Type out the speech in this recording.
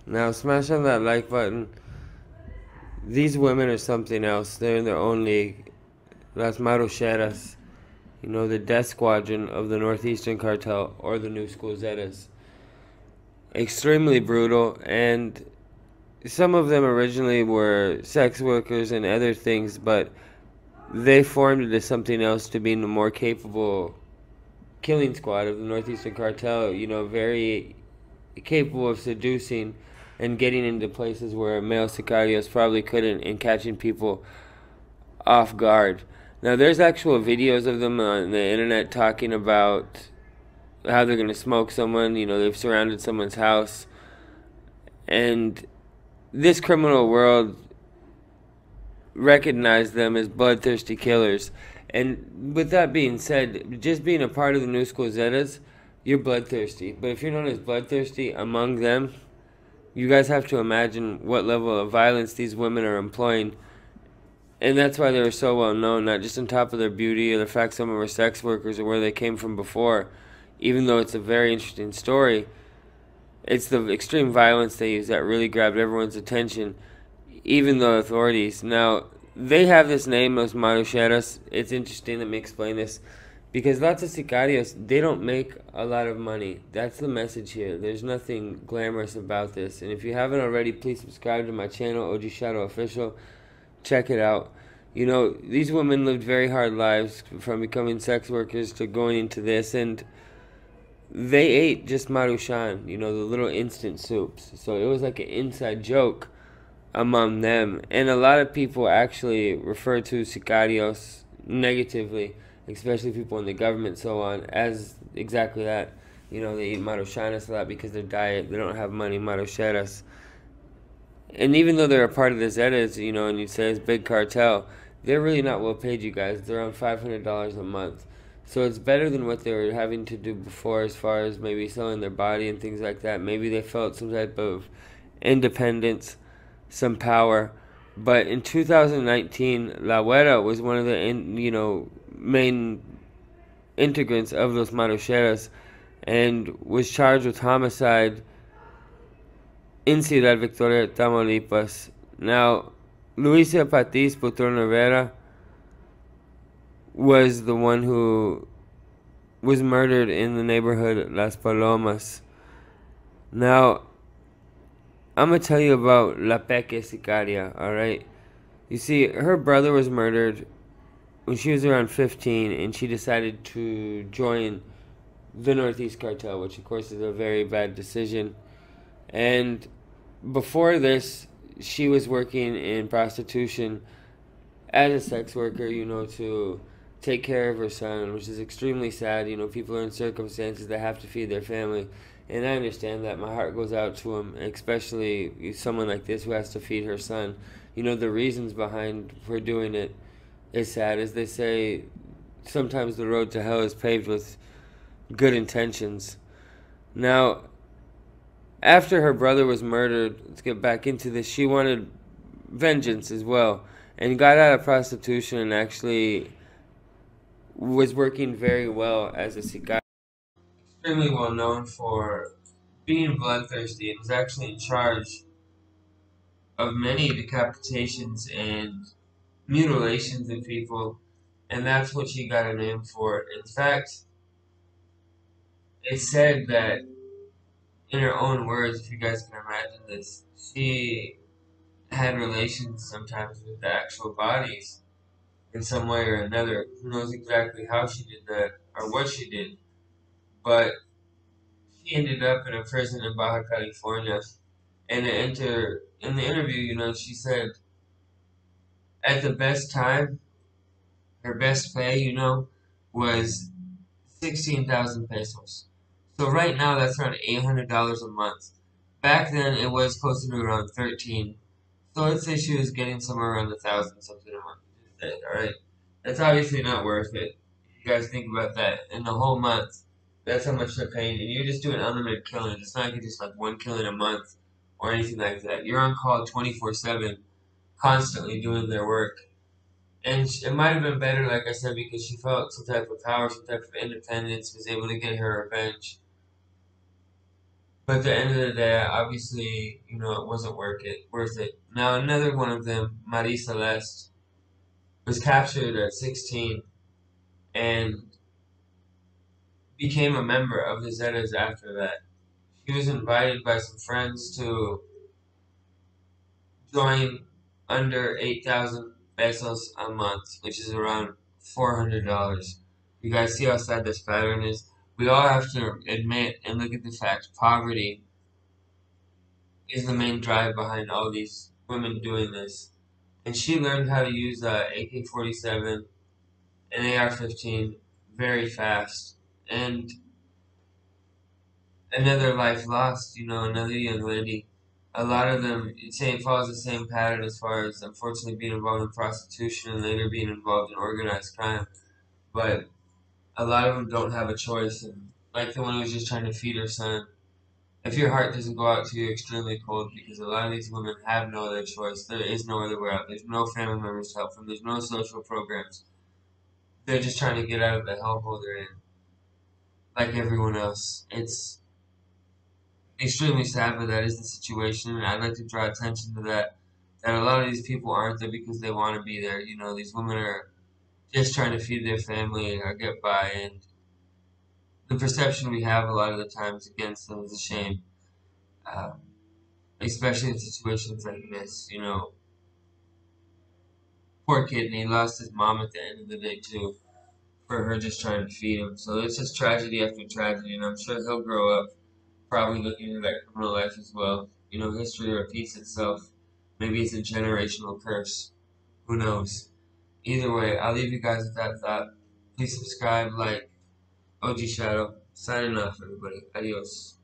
Now smash on that like button. These women are something else. They're in their own league. Las Marucheras, the death squadron of the Northeastern Cartel, or the New School Zetas. Extremely brutal, and some of them originally were sex workers and other things, but they formed into something else to be the more capable killing squad of the Northeastern Cartel. Very capable of seducing and getting into places where male sicarios probably couldn't, and catching people off guard. Now, there's actual videos of them on the internet talking about how they're going to smoke someone. They've surrounded someone's house. And this criminal world recognized them as bloodthirsty killers. And with that being said, just being a part of the New School Zetas, you're bloodthirsty. But if you're known as bloodthirsty among them, you guys have to imagine what level of violence these women are employing. And that's why they were so well known, not just on top of their beauty or the fact some of them were sex workers or where they came from before. Even though it's a very interesting story, it's the extreme violence they use that really grabbed everyone's attention, even the authorities. Now, they have this name, Los Marucheros. It's interesting, let me explain this. Because lots of sicarios, they don't make a lot of money. That's the message here. There's nothing glamorous about this. And if you haven't already, please subscribe to my channel, OG Shadow Official. Check it out. These women lived very hard lives, from becoming sex workers to going into this, and they ate just Maruchan, the little instant soups. So it was like an inside joke among them. And a lot of people actually refer to sicarios negatively, especially people in the government, so on, as exactly that. They eat Maruchanas a lot because their diet, they don't have money, Marucheras. And even though they're a part of the Zetas, and you say it's big cartel, they're really not well paid, you guys. They're around $500 a month. So it's better than what they were having to do before, as far as maybe selling their body and things like that. Maybe they felt some type of independence, some power. But in 2019, La Huera was one of the main integrants of Los Marucheras, and was charged with homicide in Ciudad Victoria, Tamaulipas. Now, Luisa Patiz Putron Rivera was the one who was murdered in the neighborhood Las Palomas. Now, I'm going to tell you about La Peque Sicaria, alright? You see, her brother was murdered when she was around 15, and she decided to join the Northeast Cartel, which of course is a very bad decision. And before this, she was working in prostitution as a sex worker, to take care of her son, which is extremely sad. People are in circumstances that have to feed their family. And I understand that. My heart goes out to them, especially someone like this who has to feed her son. The reasons behind her doing it is sad. As they say, sometimes the road to hell is paved with good intentions. Now, after her brother was murdered, let's get back into this, she wanted vengeance as well, and got out of prostitution, and actually was working very well as a sicario. Extremely well known for being bloodthirsty, and was actually in charge of many decapitations and mutilations of people, and that's what she got a name for. In fact, it's said that, in her own words, if you guys can imagine this, she had relations sometimes with the actual bodies in some way or another. Who knows exactly how she did that or what she did, but she ended up in a prison in Baja California. And in the interview, she said at the best time, her best pay, was 16,000 pesos. So right now, that's around $800 a month. Back then, it was closer to around 13. So let's say she was getting somewhere around 1,000 something a month. All right, that's obviously not worth it. You guys think about that. In the whole month, that's how much they're paying, and you're just doing unlimited killing. It's not like just like one killing a month or anything like that. You're on call 24/7, constantly doing their work. And it might have been better, like I said, because she felt some type of power, some type of independence, was able to get her revenge. But at the end of the day, obviously, it wasn't worth it. Now another one of them, Marie Celeste, was captured at 16 and became a member of the Zetas after that. She was invited by some friends to join under 8,000 pesos a month, which is around $400. You guys see how sad this pattern is? We all have to admit and look at the fact poverty is the main drive behind all these women doing this. And she learned how to use AK-47 and AR-15 very fast. And another life lost, another young lady. A lot of them, it follows the same pattern as far as unfortunately being involved in prostitution and later being involved in organized crime. But a lot of them don't have a choice. And like the one who was just trying to feed her son, if your heart doesn't go out to you, extremely cold, because a lot of these women have no other choice. There is no other way out. There's no family members to help them. There's no social programs. They're just trying to get out of the hellhole they're in, like everyone else. It's extremely sad, but that is the situation, and I'd like to draw attention to that. That a lot of these people aren't there because they want to be there. These women are just trying to feed their family or get by, and the perception we have a lot of the times against them is a shame. Um, Especially in situations like this. Poor kid, and he lost his mom at the end of the day too, for her just trying to feed him. So it's just tragedy after tragedy, and I'm sure he'll grow up probably looking into that criminal life as well. History repeats itself. Maybe it's a generational curse. Who knows? Either way, I'll leave you guys with that thought. Please subscribe, like OG Shadow. Signing off, everybody. Adios.